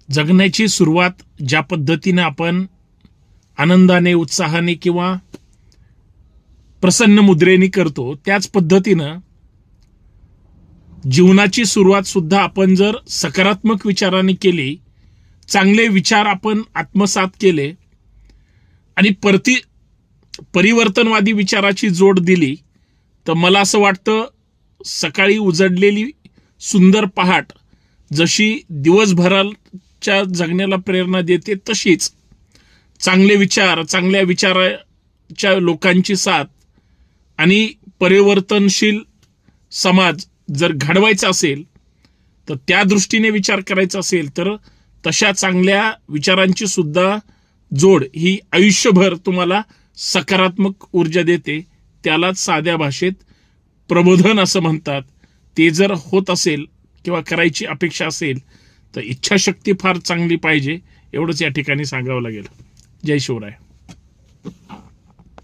जगण्याची सुरुवात ज्या पद्धतीने आपण आनंदाने, उत्साहाने किंवा प्रसन्न मुद्रेने करतो, त्याच पद्धतीनं जीवनाची सुरुवात सुद्धा आपण जर सकारात्मक विचाराने केली, चांगले विचार आपण आत्मसात केले आणि परिवर्तनवादी विचाराची जोड दिली, तर मला असं वाटतं सकाळी उजडलेली सुंदर पहाट जशी दिवसभराच्या जगण्याला प्रेरणा देते, तशीच चांगले विचार, चांगल्या विचाराच्या लोकांची साथ आणि परिवर्तनशील समाज जर घडवायचा असेल, तर त्या दृष्टीने विचार करायचा असेल, तर तशा चांगल्या विचारांची सुद्धा जोड ही आयुष्यभर तुम्हाला सकारात्मक ऊर्जा देते. त्यालाच साध्या भाषेत प्रबोधन असं म्हणतात. ते जर होत असेल किंवा करायची अपेक्षा असेल, तर इच्छाशक्ती फार चांगली पाहिजे, एवढंच या ठिकाणी सांगावं लागेल. जय शिवराय.